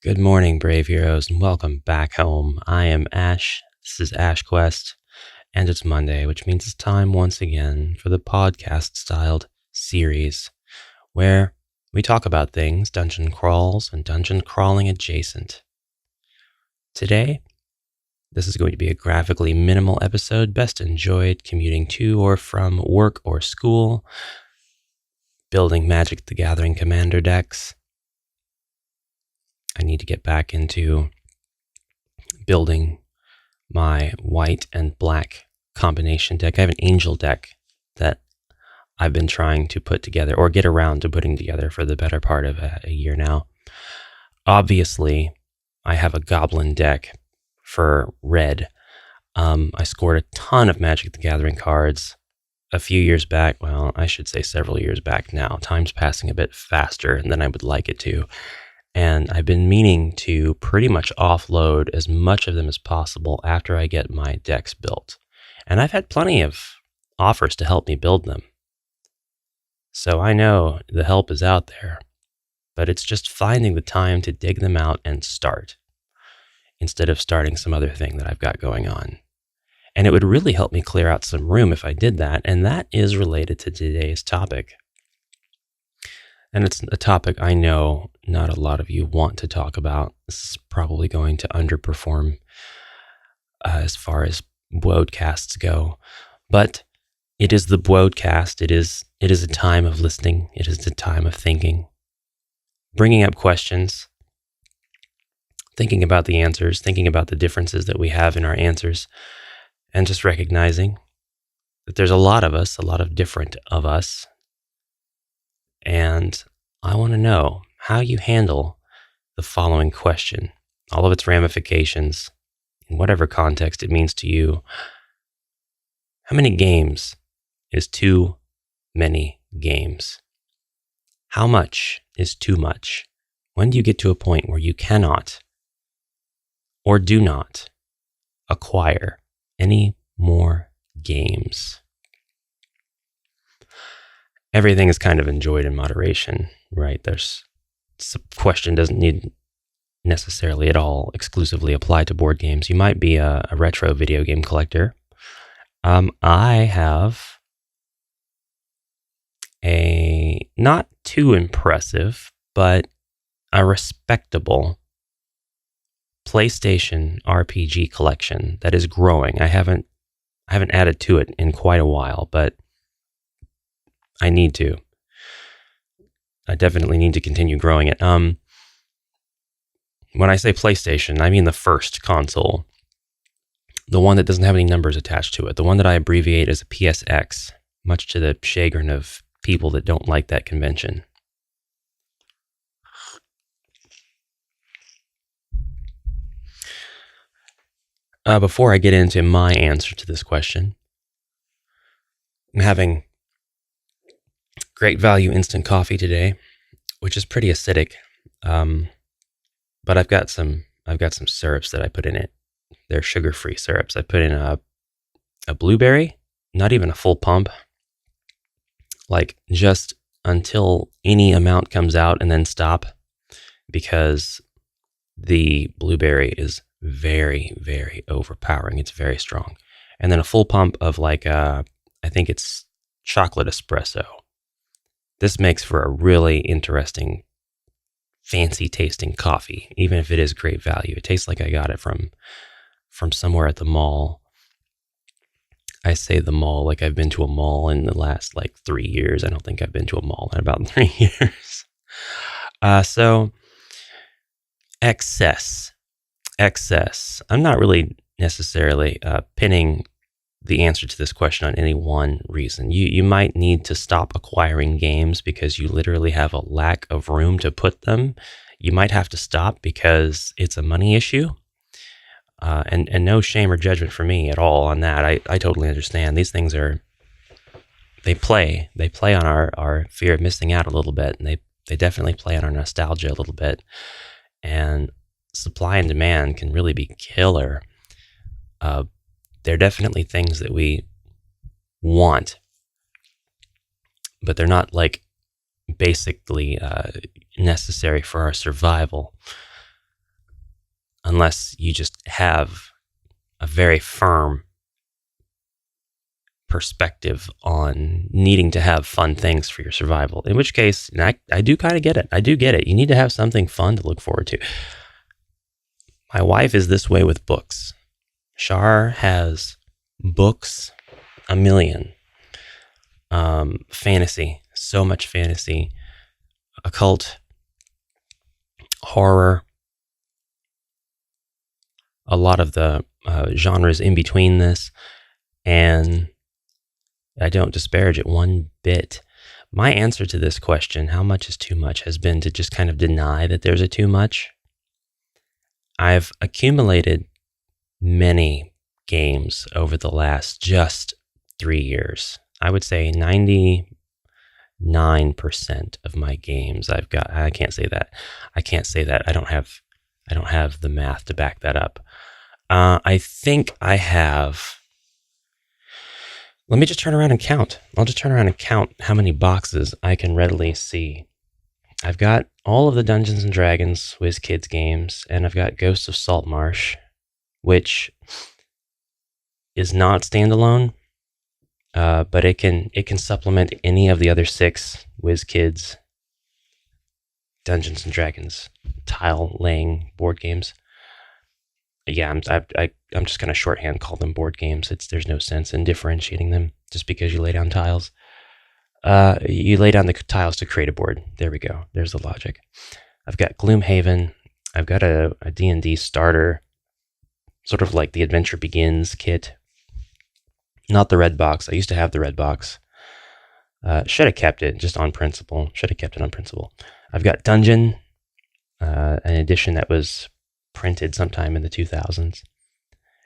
Good morning, brave heroes, and welcome back home. I am Ash. This is heroquest, and it's Monday, which means it's time once again for the podcast-styled series where we talk about things dungeon crawls and dungeon crawling adjacent. Today, this is going to be a graphically minimal episode, best enjoyed commuting to or from work or school, building Magic the Gathering Commander decks. I need to get back into building my white and black combination deck. I have an angel deck that I've been trying to put together or get around to putting together for the better part of a year now. Obviously, I have a goblin deck for red. I scored a ton of Magic the Gathering cards a few years back. Well, I should say several years back now. Time's passing a bit faster than I would like it to. And I've been meaning to pretty much offload as much of them as possible after I get my decks built. And I've had plenty of offers to help me build them. So I know the help is out there, but it's just finding the time to dig them out and start, instead of starting some other thing that I've got going on. And it would really help me clear out some room if I did that, and that is related to today's topic. And it's a topic I know not a lot of you want to talk about. This is probably going to underperform as far as BwodeCasts go. But it is the BwodeCast. It is a time of listening. It is a time of thinking, bringing up questions, thinking about the answers, thinking about the differences that we have in our answers, and just recognizing that there's a lot of us, a lot of different of us. And I want to know how you handle the following question, all of its ramifications, in whatever context it means to you. How many games is too many games? How much is too much? When do you get to a point where you cannot or do not acquire any more games? Everything is kind of enjoyed in moderation, right? This question doesn't need necessarily at all exclusively apply to board games. You might be a retro video game collector. I have a not too impressive, but a respectable PlayStation RPG collection that is growing. I haven't added to it in quite a while, but I need to. I definitely need to continue growing it. When I say PlayStation, I mean the first console. The one that doesn't have any numbers attached to it. The one that I abbreviate as a PSX, much to the chagrin of people that don't like that convention. Before I get into my answer to this question, I'm having great value instant coffee today, which is pretty acidic. But I've got some syrups that I put in it. They're sugar-free syrups. I put in a blueberry, not even a full pump, like just until any amount comes out and then stop, because the blueberry is very, very overpowering. It's very strong. And then a full pump of I think it's chocolate espresso. This makes for a really interesting, fancy tasting coffee, even if it is great value. It tastes like I got it from somewhere at the mall. I say the mall like I've been to a mall in the last 3 years. I don't think I've been to a mall in about 3 years. So excess. I'm not really necessarily pinning the answer to this question on any one reason. You might need to stop acquiring games because you literally have a lack of room to put them. You might have to stop because it's a money issue. And no shame or judgment for me at all on that. I totally understand. These things they play on our fear of missing out a little bit, and they definitely play on our nostalgia a little bit. And supply and demand can really be killer. They're definitely things that we want, but they're not basically necessary for our survival. unless you just have a very firm perspective on needing to have fun things for your survival. In which case, and I do kind of get it. I do get it. You need to have something fun to look forward to. My wife is this way with books. Shar has books a million. Fantasy, so much fantasy, occult, horror, a lot of the genres in between this, and I don't disparage it one bit. My answer to this question, how much is too much, has been to just kind of deny that there's a too much. I've accumulated many games over the last just 3 years. I would say 99% of my games I've got. I can't say that. I don't have the math to back that up. I think I have. Let me just turn around and count. I'll just turn around and count how many boxes I can readily see. I've got all of the Dungeons and Dragons WizKids games, and I've got Ghosts of Saltmarsh, which is not standalone, but it can supplement any of the other 6 WizKids Dungeons and Dragons tile laying board games. Yeah, I'm just going to shorthand call them board games. There's no sense in differentiating them just because you lay down tiles. You lay down the tiles to create a board. There we go. There's the logic. I've got Gloomhaven. I've got a D&D starter, sort of like the Adventure Begins kit. Not the red box. I used to have the red box. Should have kept it just on principle. I've got Dungeon, an edition that was printed sometime in the 2000s.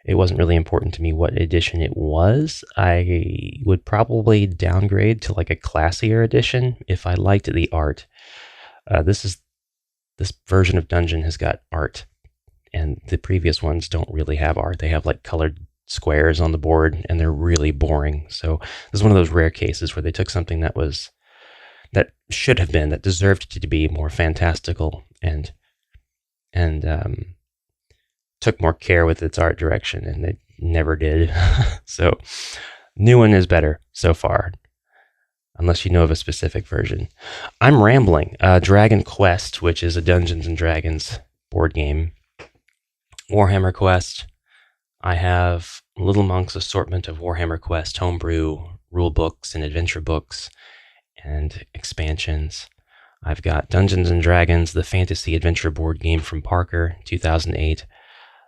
It wasn't really important to me what edition it was. I would probably downgrade to like a classier edition if I liked the art. This version of Dungeon has got art, and the previous ones don't really have art. They have like colored squares on the board, and they're really boring. So this is one of those rare cases where they took something that deserved to be more fantastical and took more care with its art direction, and it never did. So new one is better so far, unless you know of a specific version. I'm rambling. Dragon Quest, which is a Dungeons and Dragons board game. Warhammer Quest. I have Little Monk's assortment of Warhammer Quest homebrew rule books and adventure books and expansions. I've got Dungeons and Dragons, the fantasy adventure board game from Parker, 2008.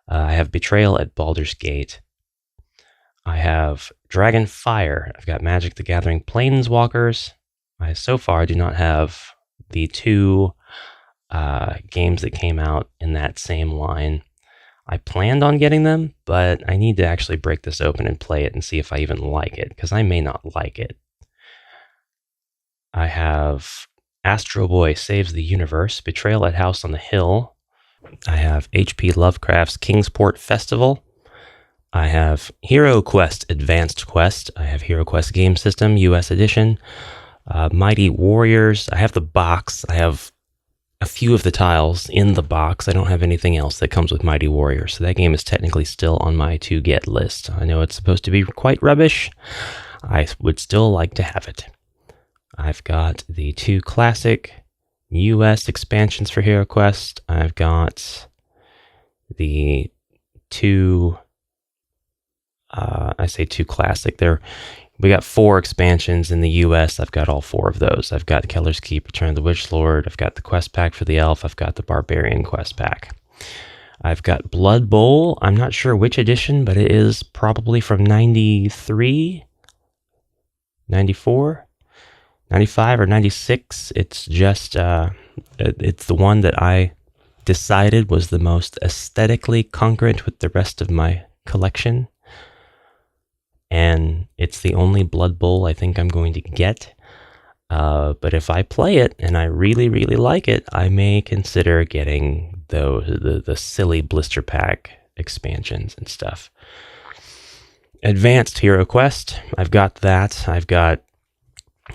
I have Betrayal at Baldur's Gate. I have Dragonfire. I've got Magic the Gathering Planeswalkers. I so far do not have the 2 games that came out in that same line. I planned on getting them, but I need to actually break this open and play it and see if I even like it, because I may not like it. I have Astro Boy Saves the Universe, Betrayal at House on the Hill. I have H.P. Lovecraft's Kingsport Festival. I have HeroQuest Advanced Quest. I have HeroQuest Game System, US Edition. Mighty Warriors. I have the box. I have a few of the tiles in the box. I don't have anything else that comes with Mighty Warriors. So that game is technically still on my to-get list. I know it's supposed to be quite rubbish. I would still like to have it. I've got the 2 classic US expansions for HeroQuest. I've got the 2, I say 2 classic. We got 4 expansions in the US. I've got all 4 of those. I've got Keller's Keep, Return of the Witch Lord. I've got the quest pack for the elf. I've got the Barbarian quest pack. I've got Blood Bowl. I'm not sure which edition, but it is probably from 93, 94. 95 or 96. It's just, it's the one that I decided was the most aesthetically congruent with the rest of my collection. And it's the only Blood Bowl I think I'm going to get. But if I play it and I really, really like it, I may consider getting the silly blister pack expansions and stuff. Advanced HeroQuest, I've got that. I've got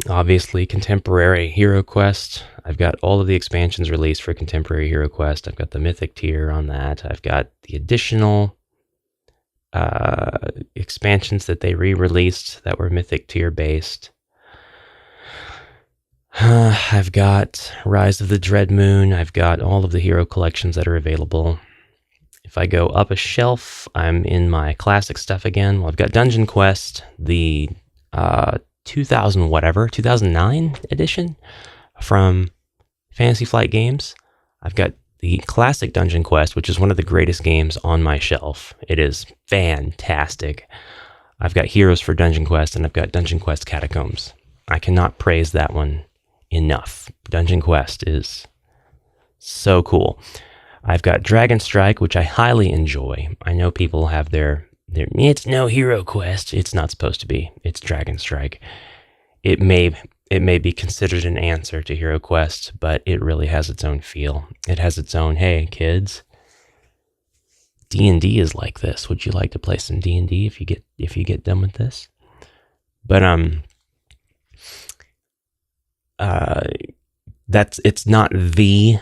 Obviously, Contemporary HeroQuest. I've got all of the expansions released for Contemporary HeroQuest. I've got the Mythic tier on that. I've got the additional expansions that they re-released that were Mythic tier based. I've got Rise of the Dread Moon. I've got all of the hero collections that are available. If I go up a shelf, I'm in my classic stuff again. Well, I've got Dungeon Quest, the 2009 edition from Fantasy Flight Games. I've got the classic Dungeon Quest, which is one of the greatest games on my shelf. It is fantastic. I've got Heroes for Dungeon Quest, and I've got Dungeon Quest Catacombs. I cannot praise that one enough. Dungeon Quest is so cool. I've got Dragon Strike, which I highly enjoy. I know people have their it's no Hero Quest. It's not supposed to be. It's Dragon Strike. It may be considered an answer to Hero Quest, but it really has its own feel. It has its own, hey kids, D&D is like this. Would you like to play some D&D if you get done with this? But it's not the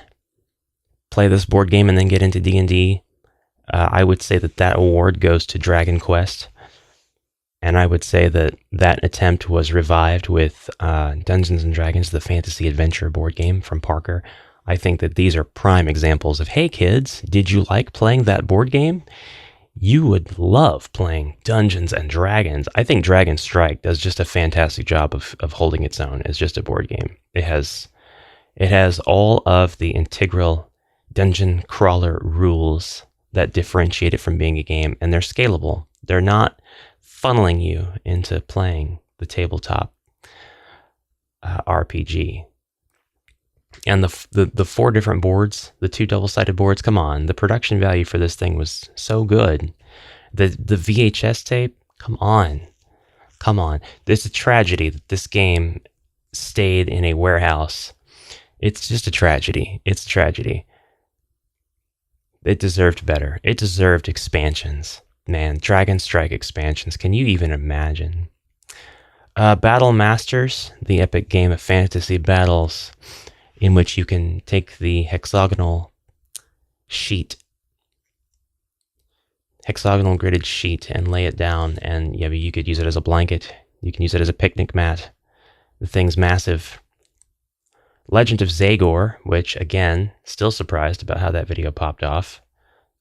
play this board game and then get into D&D. I would say that award goes to Dragon Quest, and I would say that attempt was revived with Dungeons & Dragons, the fantasy adventure board game from Parker. I think that these are prime examples of, hey kids, did you like playing that board game? You would love playing Dungeons & Dragons. I think Dragon Strike does just a fantastic job of holding its own as just a board game. It has all of the integral dungeon crawler rules that differentiate it from being a game, and they're scalable. They're not funneling you into playing the tabletop RPG. And the 4 different boards, the 2 double-sided boards, come on, the production value for this thing was so good. The VHS tape, come on. It's a tragedy that this game stayed in a warehouse. It's just a tragedy. It's a tragedy. It deserved better. It deserved expansions. Man, Dragon Strike expansions. Can you even imagine? Battle Masters, the epic game of fantasy battles, in which you can take the hexagonal gridded sheet and lay it down, and you could use it as a blanket. You can use it as a picnic mat. The thing's massive. Legend of Zagor, which, again, still surprised about how that video popped off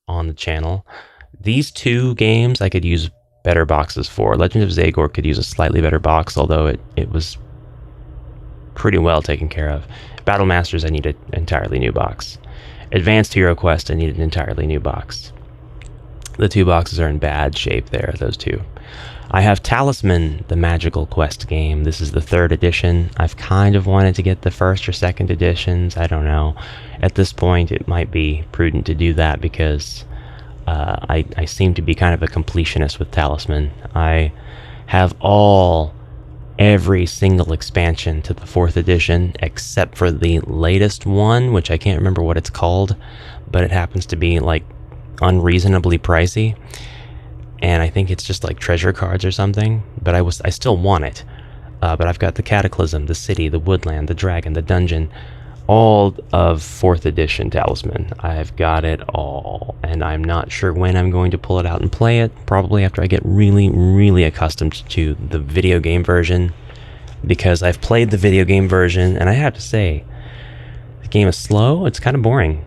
on the channel. These 2 games I could use better boxes for. Legend of Zagor could use a slightly better box, although it was pretty well taken care of. Battle Masters, I need an entirely new box. Advanced Hero Quest, I need an entirely new box. The 2 boxes are in bad shape there, those 2. I have Talisman, the Magical Quest game. This is the 3rd edition. I've kind of wanted to get the 1st or 2nd editions. I don't know. At this point, it might be prudent to do that because I seem to be kind of a completionist with Talisman. I have every single expansion to the 4th edition except for the latest one, which I can't remember what it's called, but it happens to be like unreasonably pricey. And I think it's just like treasure cards or something, but I still want it. But I've got the Cataclysm, the City, the Woodland, the Dragon, the Dungeon, all of 4th edition Talisman. I've got it all, and I'm not sure when I'm going to pull it out and play it. Probably after I get really, really accustomed to the video game version, because I've played the video game version, and I have to say, the game is slow. It's kind of boring.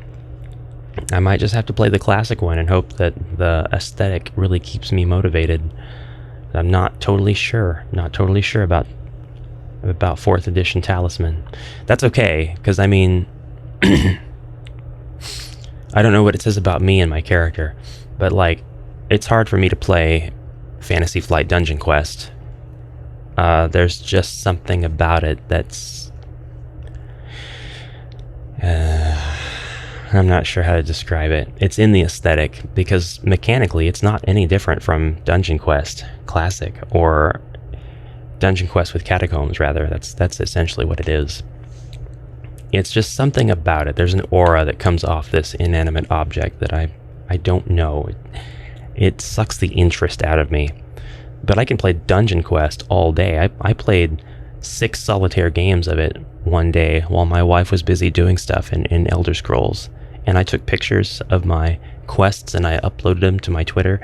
I might just have to play the classic one and hope that the aesthetic really keeps me motivated. I'm not totally sure. Not totally sure about 4th edition Talisman. That's okay, because I mean, I don't know what it says about me and my character, but like, it's hard for me to play Fantasy Flight Dungeon Quest. There's just something about it that's I'm not sure how to describe it. It's in the aesthetic, because mechanically it's not any different from Dungeon Quest Classic, or Dungeon Quest with Catacombs, rather. That's essentially what it is. It's just something about it. There's an aura that comes off this inanimate object that I don't know. It sucks the interest out of me. But I can play Dungeon Quest all day. I played 6 solitaire games of it one day while my wife was busy doing stuff in Elder Scrolls. And I took pictures of my quests and I uploaded them to my Twitter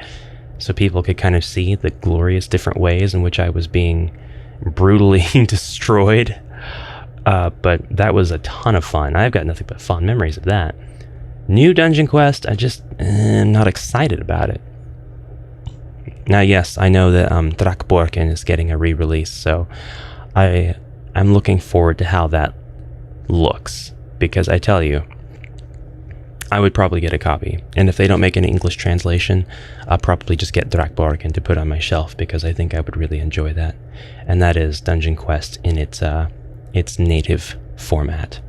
so people could kind of see the glorious different ways in which I was being brutally destroyed. But that was a ton of fun. I've got nothing but fond memories of that. New Dungeon Quest, I just am not excited about it. Now, yes, I know that Drakborken is getting a re-release, so I'm looking forward to how that looks, because I tell you, I would probably get a copy. And if they don't make an English translation, I'll probably just get Drakborken to put on my shelf, because I think I would really enjoy that. And that is Dungeon Quest in its native format.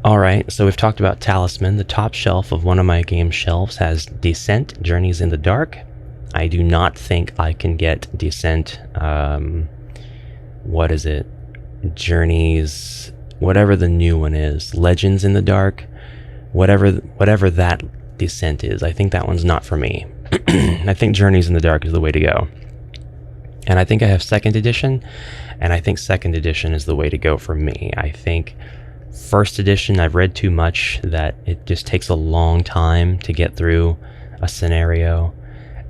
Alright, so we've talked about Talisman. The top shelf of one of my game shelves has Descent, Journeys in the Dark. I do not think I can get Descent, what is it? Journeys, whatever the new one is. Legends in the Dark, whatever that Descent is. I think that one's not for me. I think Journeys in the Dark is the way to go. And I think I have 2nd edition, and I think 2nd edition is the way to go for me. I think 1st edition, I've read too much that it just takes a long time to get through a scenario,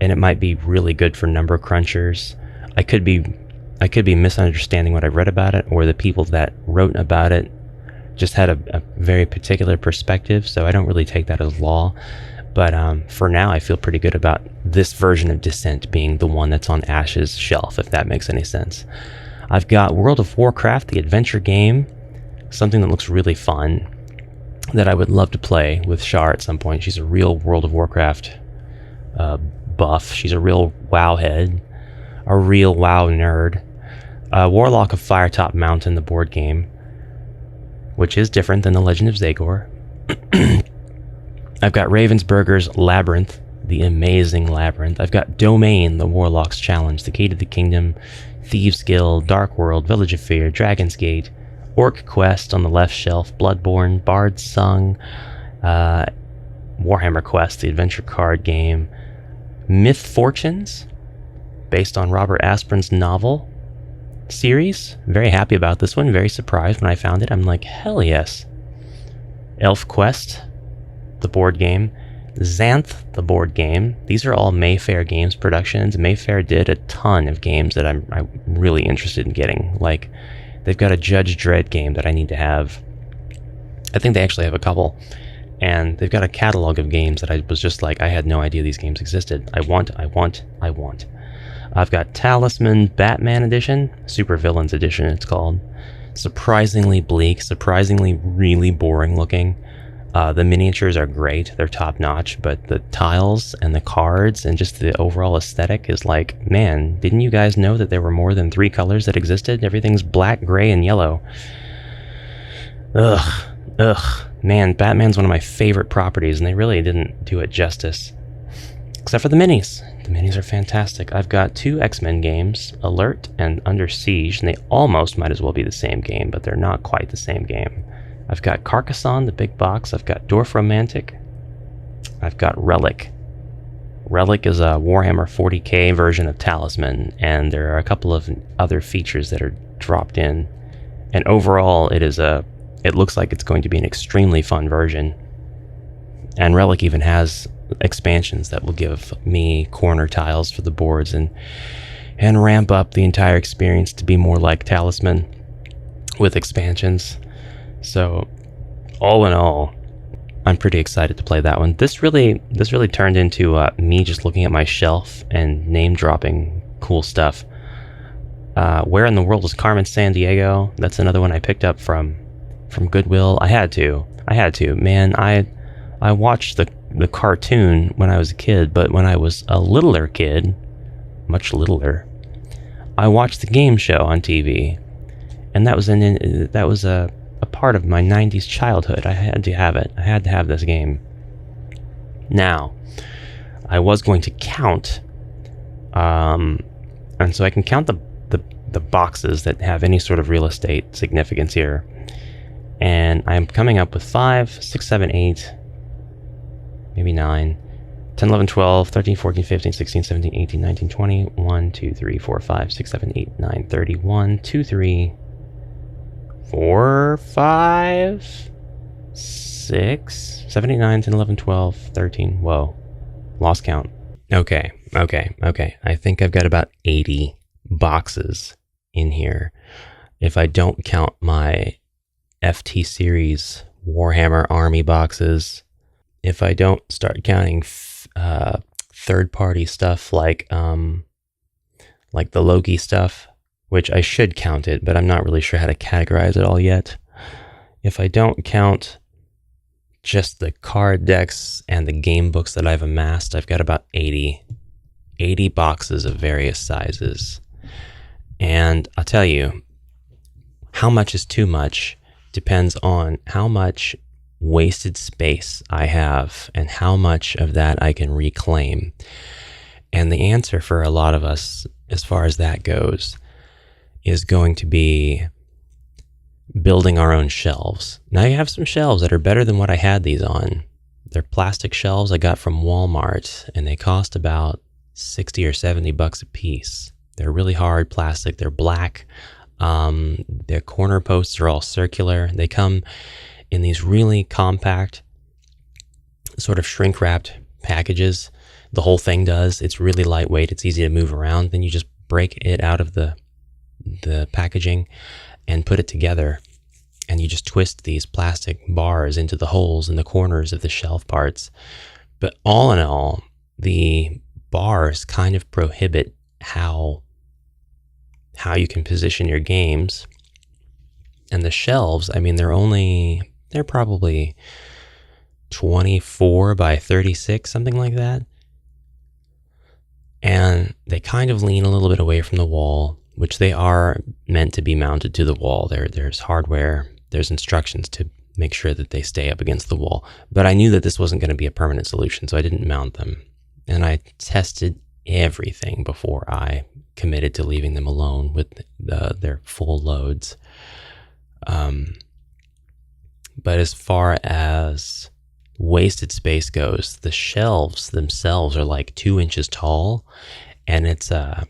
and it might be really good for number crunchers. I could be misunderstanding what I've read about it, or the people that wrote about it just had a very particular perspective, so I don't really take that as law. But for now, I feel pretty good about this version of Descent being the one that's on Ash's shelf, if that makes any sense. I've got World of Warcraft, the adventure game, something that looks really fun, that I would love to play with Shar at some point. She's a real World of Warcraft buff. She's a real WoW head, a real WoW nerd. Warlock of Firetop Mountain, the board game, which is different than The Legend of Zagor. I've got Ravensburger's Labyrinth, the amazing Labyrinth. I've got Domain, the Warlock's Challenge, the Key to the Kingdom, Thieves Guild, Dark World, Village of Fear, Dragon's Gate, Orc Quest on the left shelf, Bloodborne, Bard's Song, Warhammer Quest, the adventure card game, Myth Fortunes, based on Robert Asprin's novel series. Very happy about this one, very surprised when I found it. I'm like, hell yes. Elf Quest, the board game, Xanth, the board game. These are all Mayfair Games productions. Mayfair did a ton of games that I'm really interested in getting. Like, they've got a Judge Dredd game that I need to have. I think they actually have a couple. And they've got a catalog of games that I was just like, I had no idea these games existed. I want. I've got Talisman Batman Edition, Super Villains Edition it's called. Surprisingly bleak, surprisingly really boring looking. The miniatures are great, they're top notch, but the tiles and the cards and just the overall aesthetic is like, man, didn't you guys know that there were more than 3 colors that existed? Everything's black, gray, and yellow. Ugh. Man, Batman's one of my favorite properties, and they really didn't do it justice. Except for the minis. The minis are fantastic. I've got 2 X-Men games, Alert and Under Siege, and they almost might as well be the same game, but they're not quite the same game. I've got Carcassonne, the big box. I've got Dwarf Romantic. I've got Relic. Relic is a Warhammer 40k version of Talisman, and there are a couple of other features that are dropped in. And overall, it looks like it's going to be an extremely fun version. And Relic even has expansions that will give me corner tiles for the boards and ramp up the entire experience to be more like Talisman with expansions. So, all in all, I'm pretty excited to play that one. This really turned into me just looking at my shelf and name-dropping cool stuff. Where in the World is Carmen Sandiego? That's another one I picked up from Goodwill. I had to. Man, I watched the cartoon when I was a kid, but when I was a littler kid, much littler, I watched the game show on TV, and that was a part of my 90s childhood. I had to have it. I had to have this game. Now, I was going to count, and so I can count the boxes that have any sort of real estate significance here. And I'm coming up with 5, 6, 7, 8, maybe 9, 10, 11, 12, 13, 14, 15, 16, 17, 18, 19, 20, 1, 2, 3, 4, 5, 6, 7, 8, 9, 30, 1, 2, 3, 4, 5, 6, 7, 8, 9, 10, 11, 12, 13. Whoa. Lost count. Okay. I think I've got about 80 boxes in here. If I don't count my FT series Warhammer Army boxes, if I don't start counting third-party stuff like the Loki stuff, which I should count it, but I'm not really sure how to categorize it all yet. If I don't count just the card decks and the game books that I've amassed, I've got about 80 boxes of various sizes. And I'll tell you, how much is too much depends on how much wasted space I have and how much of that I can reclaim. And the answer for a lot of us, as far as that goes, is going to be building our own shelves. Now I have some shelves that are better than what I had these on. They're plastic shelves I got from Walmart, and they cost about 60 or 70 bucks a piece. They're really hard plastic. They're black. Their corner posts are all circular. They come in these really compact, sort of shrink-wrapped packages. The whole thing does. It's really lightweight. It's easy to move around. Then you just break it out of the packaging and put it together. And you just twist these plastic bars into the holes in the corners of the shelf parts. But all in all, the bars kind of prohibit how you can position your games. And the shelves, I mean, they're probably 24 by 36, something like that. And they kind of lean a little bit away from the wall, which they are meant to be mounted to the wall. There's hardware, there's instructions to make sure that they stay up against the wall. But I knew that this wasn't going to be a permanent solution, so I didn't mount them. And I tested everything before I committed to leaving them alone with their full loads. But as far as wasted space goes, the shelves themselves are like 2 inches tall, and it's a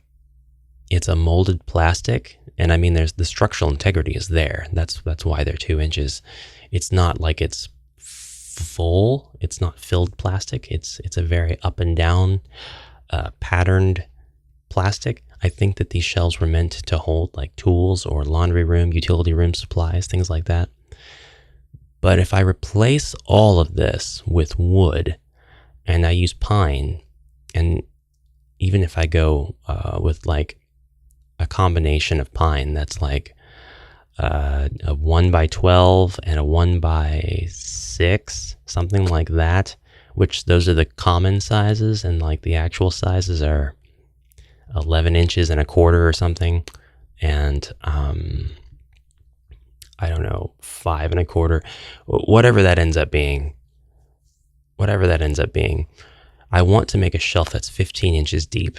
molded plastic. And I mean, there's the structural integrity is there. That's why they're 2 inches. It's not like it's full. It's not filled plastic. It's a very up and down patterned plastic. I think that these shelves were meant to hold like tools or laundry room, utility room supplies, things like that. But if I replace all of this with wood and I use pine, and even if I go with like a combination of pine that's like a 1x12 and a 1x6, something like that, which those are the common sizes, and like the actual sizes are 11 inches and a quarter or something, and I don't know, 5 1/4, whatever that ends up being. I want to make a shelf that's 15 inches deep,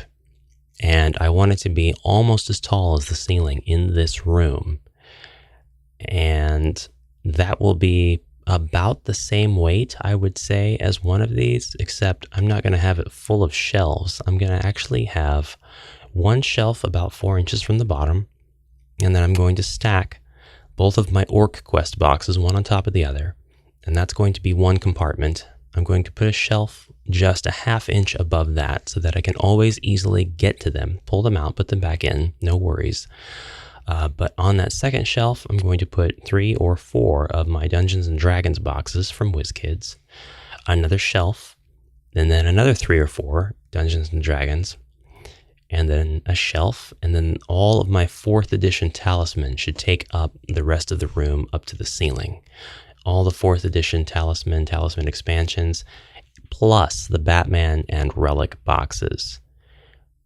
and I want it to be almost as tall as the ceiling in this room. And that will be about the same weight, I would say, as one of these, except I'm not going to have it full of shelves. I'm going to actually have one shelf about 4 inches from the bottom, and then I'm going to stack both of my heroquest boxes, one on top of the other, and that's going to be one compartment. I'm going to put a shelf just a ½ inch above that so that I can always easily get to them, pull them out, put them back in, no worries. But on that second shelf, I'm going to put 3 or 4 of my Dungeons & Dragons boxes from WizKids, another shelf, and then another 3 or 4 Dungeons & Dragons, and then a shelf, and then all of my 4th edition talisman should take up the rest of the room up to the ceiling. All the 4th edition talisman expansions, plus the Batman and Relic boxes.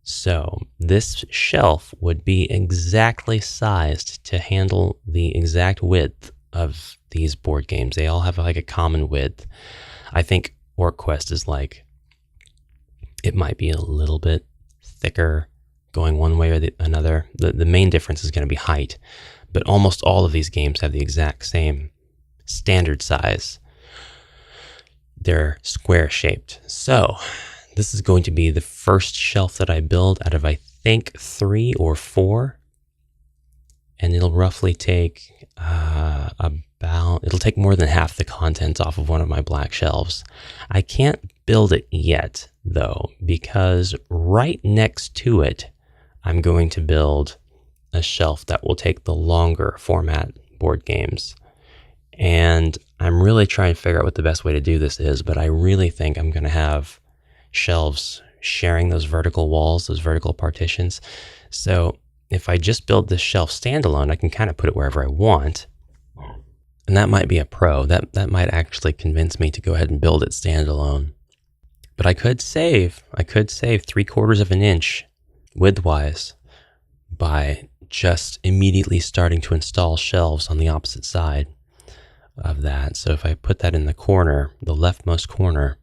So this shelf would be exactly sized to handle the exact width of these board games. They all have like a common width. I think heroquest is like, it might be a little bit thicker going one way or the another. The main difference is going to be height, but almost all of these games have the exact same standard size. they're square shaped. So this is going to be the first shelf that I build out of, I think, 3 or 4. And it'll roughly take it'll take more than half the contents off of one of my black shelves. I can't build it yet, though, because right next to it, I'm going to build a shelf that will take the longer format board games. And I'm really trying to figure out what the best way to do this is, but I really think I'm going to have shelves sharing those vertical walls, those vertical partitions. So if I just build this shelf standalone, I can kind of put it wherever I want. And that might be a pro. That might actually convince me to go ahead and build it standalone. But I could save 3/4 of an inch width-wise by just immediately starting to install shelves on the opposite side of that. So if I put that in the corner, the leftmost corner,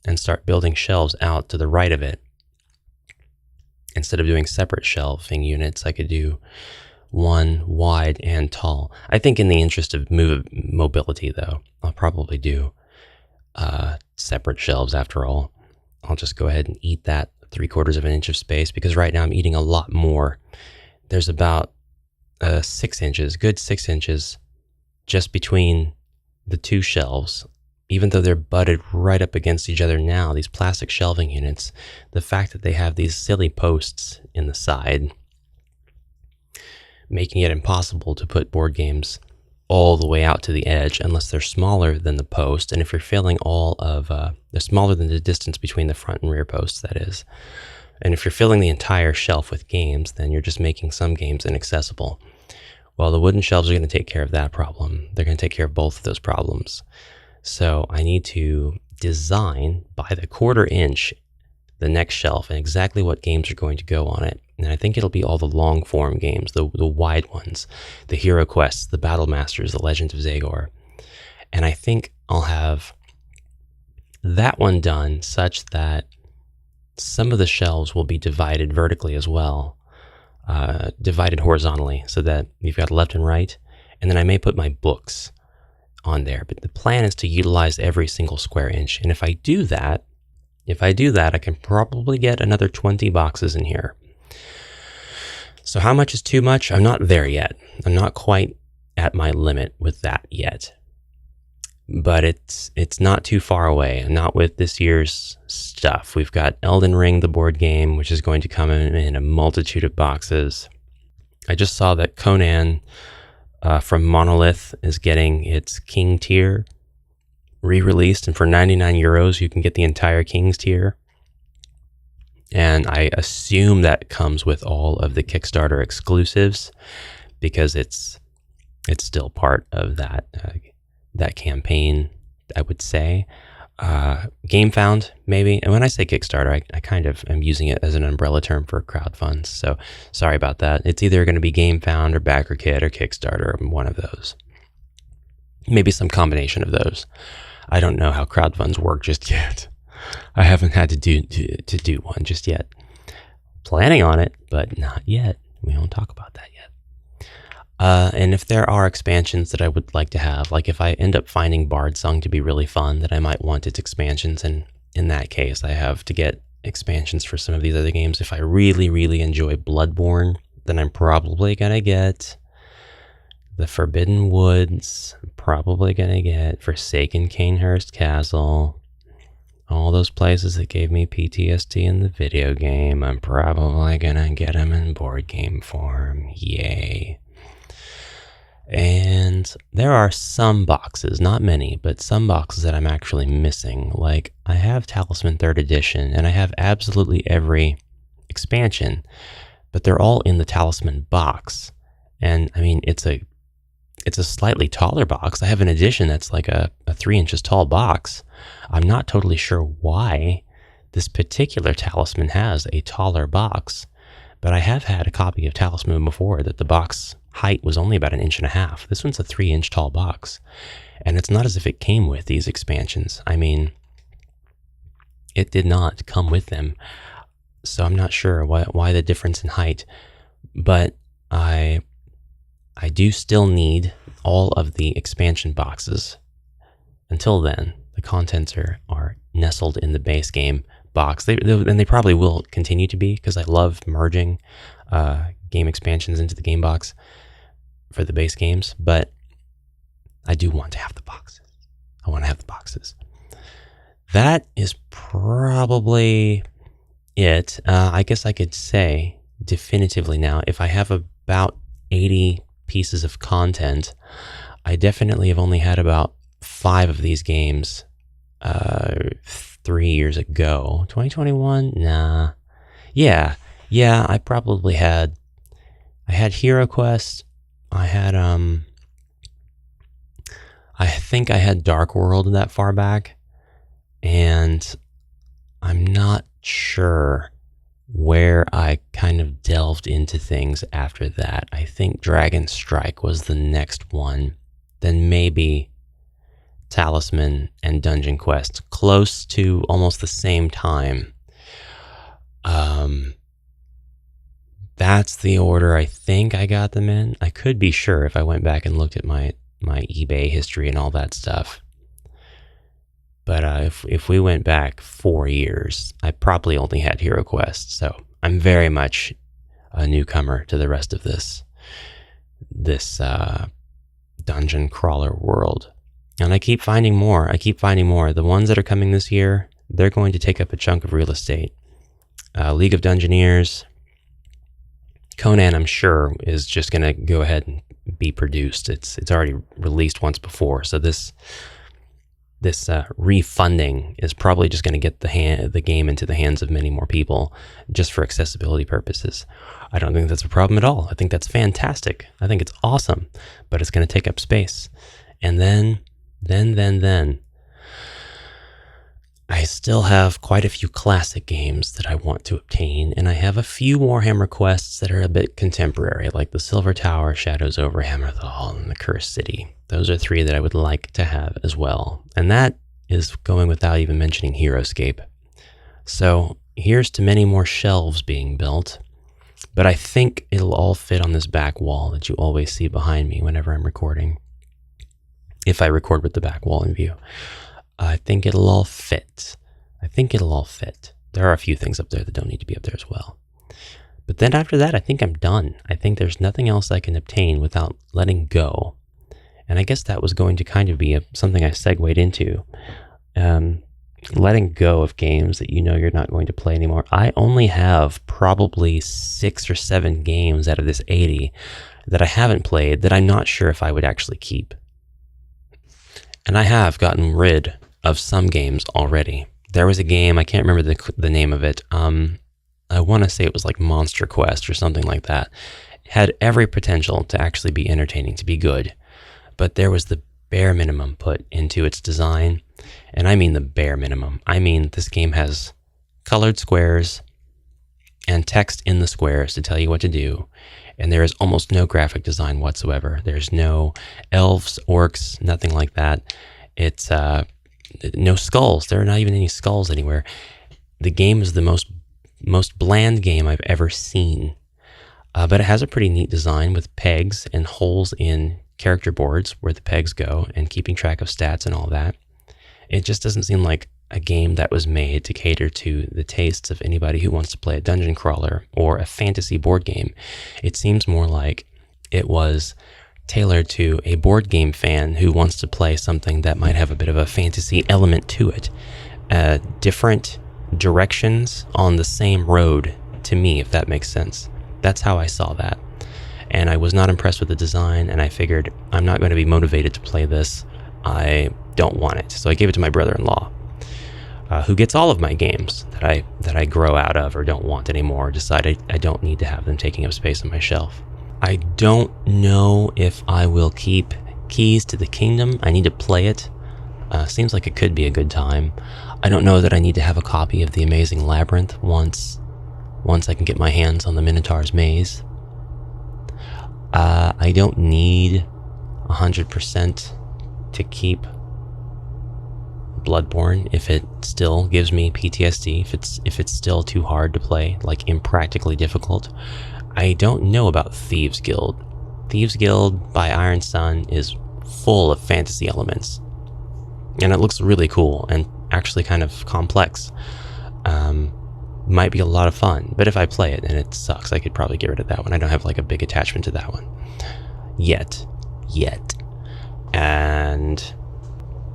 and start building shelves out to the right of it, instead of doing separate shelving units, I could do one wide and tall. I think in the interest of mobility, though, I'll probably do separate shelves after all. I'll just go ahead and eat that 3/4 of an inch of space, because right now I'm eating a lot more. There's about 6 inches, good 6 inches, just between the two shelves. Even though they're butted right up against each other now, these plastic shelving units, the fact that they have these silly posts in the side, making it impossible to put board games all the way out to the edge unless they're smaller than the post. And if you're filling they're smaller than the distance between the front and rear posts, that is. And if you're filling the entire shelf with games, then you're just making some games inaccessible. Well, the wooden shelves are going to take care of that problem. They're going to take care of both of those problems. So I need to design by the 1/4 inch the next shelf and exactly what games are going to go on it. And I think it'll be all the long form games, the wide ones, the HeroQuests, the Battle Masters, the Legends of Zagor. And I think I'll have that one done such that some of the shelves will be divided vertically as well, divided horizontally, so that you've got left and right. And then I may put my books on there, but the plan is to utilize every single square inch. And if I do that, I can probably get another 20 boxes in here. So how much is too much? I'm not there yet. I'm not quite at my limit with that yet. But it's not too far away, not with this year's stuff. We've got Elden Ring, the board game, which is going to come in a multitude of boxes. I just saw that Conan from Monolith is getting its King tier re-released, and for 99 euros you can get the entire King's tier. And I assume that comes with all of the Kickstarter exclusives, because it's still part of that campaign, I would say. GameFound, maybe. And when I say Kickstarter, I kind of am using it as an umbrella term for crowdfunds. So sorry about that. It's either going to be GameFound or BackerKit or Kickstarter, one of those. Maybe some combination of those. I don't know how crowdfunds work just yet. I haven't had to do one just yet. Planning on it, but not yet. We won't talk about that yet. And if there are expansions that I would like to have, like if I end up finding Bard Song to be really fun, that I might want its expansions, and in that case, I have to get expansions for some of these other games. If I really, really enjoy Bloodborne, then I'm probably going to get the Forbidden Woods. I'm probably going to get Forsaken Canehurst Castle. All those places that gave me PTSD in the video game, I'm probably going to get them in board game form. Yay. And there are some boxes, not many, but some boxes that I'm actually missing. Like, I have Talisman 3rd Edition, and I have absolutely every expansion, but they're all in the Talisman box. And, I mean, it's a slightly taller box. I have an edition that's like a 3 inches tall box. I'm not totally sure why this particular Talisman has a taller box, but I have had a copy of Talisman before that the box height was only about 1.5 inches. This one's a 3 inch tall box, and it's not as if it came with these expansions. I mean, it did not come with them, so I'm not sure why the difference in height, but I do still need all of the expansion boxes until then. The contents are nestled in the base game box. And they probably will continue to be, because I love merging game expansions into the game box for the base games. But I do want to have the boxes. I want to have the boxes. That is probably it. I guess I could say definitively now, if I have about 80 pieces of content, I definitely have only had about 5 of these games 3 years ago. 2021? Nah. Yeah, I probably had... I had HeroQuest. I had, I think I had Dark World that far back. And I'm not sure where I kind of delved into things after that. I think Dragon Strike was the next one. Then maybe Talisman and Dungeon Quest, close to almost the same time. That's the order I think I got them in. I could be sure if I went back and looked at my eBay history and all that stuff. But if we went back 4 years, I probably only had HeroQuest. So I'm very much a newcomer to the rest of this dungeon crawler world. And I keep finding more. The ones that are coming this year, they're going to take up a chunk of real estate. League of Dungeoneers, Conan, I'm sure, is just going to go ahead and be produced. It's already released once before, so this refunding is probably just going to get the game into the hands of many more people, just for accessibility purposes. I don't think that's a problem at all. I think that's fantastic. I think it's awesome, but it's going to take up space. And then, I still have quite a few classic games that I want to obtain, and I have a few Warhammer quests that are a bit contemporary, like the Silver Tower, Shadows over Hammerthal, and the Cursed City. Those are 3 that I would like to have as well. And that is going without even mentioning Heroescape. So here's to many more shelves being built, but I think it'll all fit on this back wall that you always see behind me whenever I'm recording. If I record with the back wall in view. I think it'll all fit. There are a few things up there that don't need to be up there as well. But then after that, I think I'm done. I think there's nothing else I can obtain without letting go. And I guess that was going to kind of be something I segued into. Letting go of games that you know you're not going to play anymore. I only have probably 6 or 7 games out of this 80 that I haven't played that I'm not sure if I would actually keep. And I have gotten rid of some games already. There was a game, I can't remember the name of it. I want to say it was like Monster Quest or something like that. It had every potential to actually be entertaining, to be good. But there was the bare minimum put into its design. And I mean the bare minimum. I mean, this game has colored squares and text in the squares to tell you what to do. And there is almost no graphic design whatsoever. There's no elves, orcs, nothing like that. It's no skulls. There are not even any skulls anywhere. The game is the most bland game I've ever seen. But it has a pretty neat design with pegs and holes in character boards where the pegs go and keeping track of stats and all that. It just doesn't seem like a game that was made to cater to the tastes of anybody who wants to play a dungeon crawler or a fantasy board game. It seems more like it was tailored to a board game fan who wants to play something that might have a bit of a fantasy element to it. Different directions on the same road, to me, if that makes sense. That's how I saw that. And I was not impressed with the design, and I figured I'm not going to be motivated to play this. I don't want it. So I gave it to my brother-in-law, who gets all of my games that I grow out of or don't want anymore, decide I don't need to have them taking up space on my shelf. I don't know if I will keep Keys to the Kingdom. I need to play it. Seems like it could be a good time. I don't know that I need to have a copy of The Amazing Labyrinth once I can get my hands on the Minotaur's Maze. I don't need 100% to keep Bloodborne if it still gives me PTSD, if it's still too hard to play, like impractically difficult. I don't know about Thieves Guild. Thieves Guild by Iron Sun is full of fantasy elements. And it looks really cool and actually kind of complex. Might be a lot of fun, but if I play it and it sucks, I could probably get rid of that one. I don't have like a big attachment to that one. Yet. And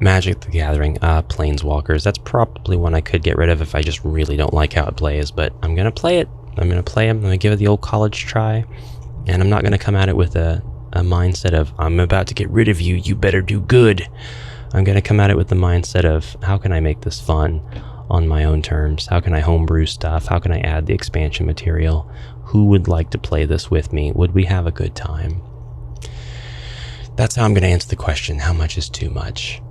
Magic the Gathering, Planeswalkers. That's probably one I could get rid of if I just really don't like how it plays, but I'm going to play it. I'm going to give it the old college try, and I'm not going to come at it with a mindset of, I'm about to get rid of you, you better do good. I'm going to come at it with the mindset of, how can I make this fun on my own terms? How can I homebrew stuff? How can I add the expansion material? Who would like to play this with me? Would we have a good time? That's how I'm going to answer the question, how much is too much?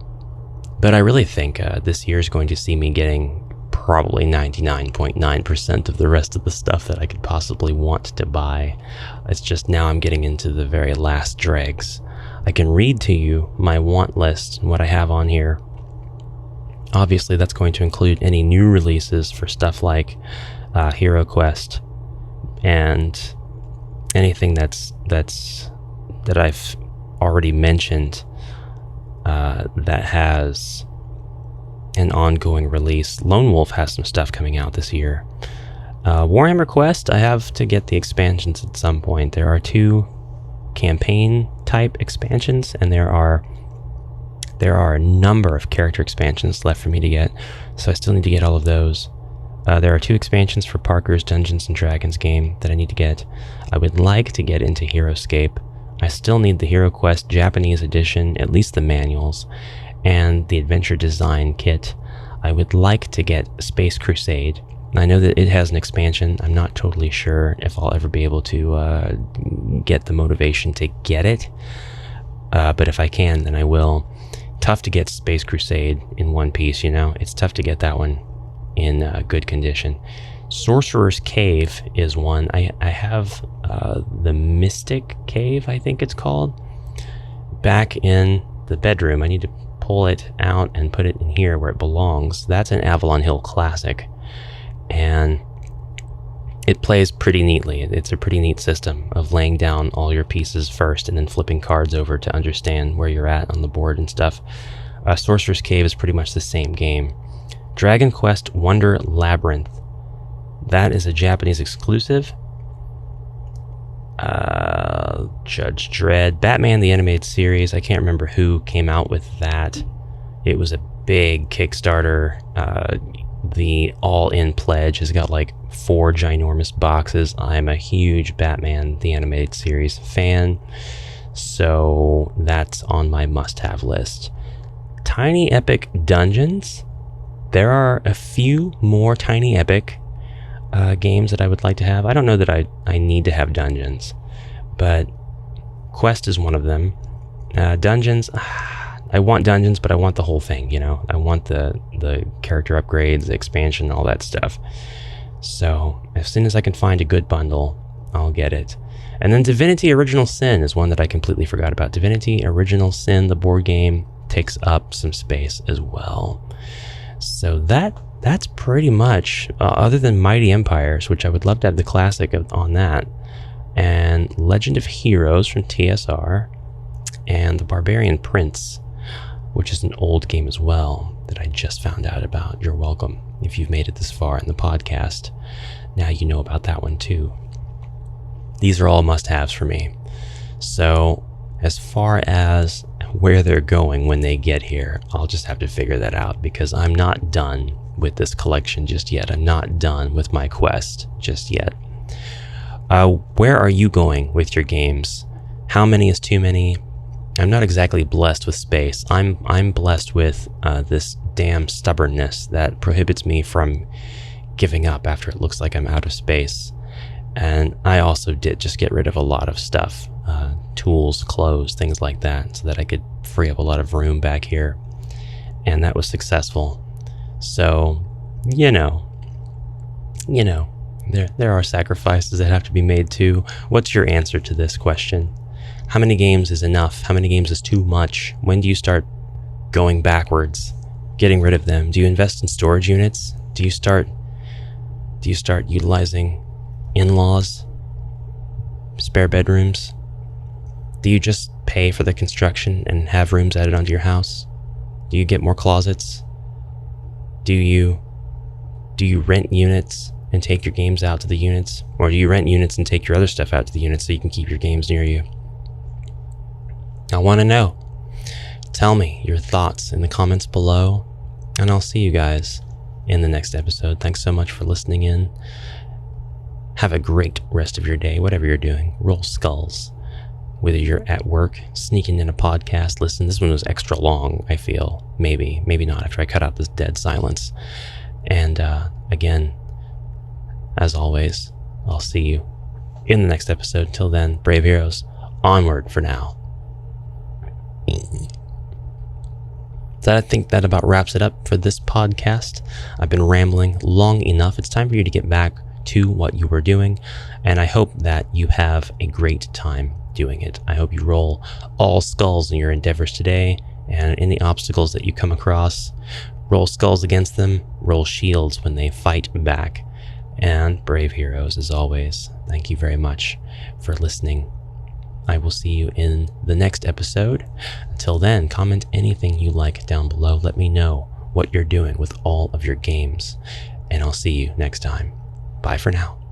But I really think this year is going to see me getting probably 99.9% of the rest of the stuff that I could possibly want to buy. It's just now I'm getting into the very last dregs. I can read to you my want list and what I have on here. Obviously, that's going to include any new releases for stuff like HeroQuest and anything that I've already mentioned that has an ongoing release. Lone Wolf has some stuff coming out this year. Warhammer Quest, I have to get the expansions at some point. There are 2 campaign type expansions, and there are a number of character expansions left for me to get, so I still need to get all of those. There are 2 expansions for Parker's Dungeons & Dragons game that I need to get. I would like to get into HeroScape. I still need the HeroQuest Japanese edition, at least the manuals, and the Adventure Design Kit. I would like to get Space Crusade. I know that it has an expansion. I'm not totally sure if I'll ever be able to get the motivation to get it, but if I can, then I will. Tough to get Space Crusade in one piece, It's tough to get that one in good condition. Sorcerer's Cave is one. I have the Mystic Cave, I think it's called, back in the bedroom. I need to pull it out and put it in here where it belongs. That's an Avalon Hill classic, and it plays pretty neatly. It's a pretty neat system of laying down all your pieces first and then flipping cards over to understand where you're at on the board and stuff. Sorcerer's Cave is pretty much the same game. Dragon Quest Wonder Labyrinth. That is a Japanese exclusive. Judge Dredd. Batman the Animated Series. I can't remember who came out with that. It was a big Kickstarter. The all-in pledge has got like 4 ginormous boxes. I'm a huge Batman the Animated Series fan, so that's on my must-have list. Tiny Epic Dungeons. There are a few more Tiny Epic games that I would like to have. I don't know that I need to have dungeons, but Quest is one of them. Dungeons, I want dungeons, but I want the whole thing, I want the character upgrades, the expansion, all that stuff. So as soon as I can find a good bundle, I'll get it. And then Divinity Original Sin is one that I completely forgot about. Divinity Original Sin, the board game, takes up some space as well. So that's pretty much, other than Mighty Empires, which I would love to have the classic on that, and Legend of Heroes from TSR, and The Barbarian Prince, which is an old game as well that I just found out about. You're welcome. If you've made it this far in the podcast, now you know about that one too. These are all must-haves for me. So as far as where they're going when they get here, I'll just have to figure that out, because I'm not done with this collection just yet. I'm not done with my quest just yet. Where are you going with your games? How many is too many? I'm not exactly blessed with space. I'm blessed with this damn stubbornness that prohibits me from giving up after it looks like I'm out of space. And I also did just get rid of a lot of stuff, tools, clothes, things like that, so that I could free up a lot of room back here. And that was successful. So, there are sacrifices that have to be made too. What's your answer to this question? How many games is enough? How many games is too much? When do you start going backwards, getting rid of them? Do you invest in storage units? Do you start utilizing in-laws, spare bedrooms? Do you just pay for the construction and have rooms added onto your house? Do you get more closets? Do you rent units and take your games out to the units? Or do you rent units and take your other stuff out to the units so you can keep your games near you? I want to know. Tell me your thoughts in the comments below, and I'll see you guys in the next episode. Thanks so much for listening in. Have a great rest of your day, whatever you're doing. Roll skulls. Whether you're at work, sneaking in a podcast, listen. This one was extra long, I feel. Maybe not, after I cut out this dead silence. And again, as always, I'll see you in the next episode. Till then, brave heroes, onward for now. I think that about wraps it up for this podcast. I've been rambling long enough. It's time for you to get back to what you were doing, and I hope that you have a great time doing it. I hope you roll all skulls in your endeavors today, and any obstacles that you come across, roll skulls against them, roll shields when they fight back. And brave heroes, as always, thank you very much for listening. I will see you in the next episode. Until then, comment anything you like down below. Let me know what you're doing with all of your games, and I'll see you next time. Bye for now.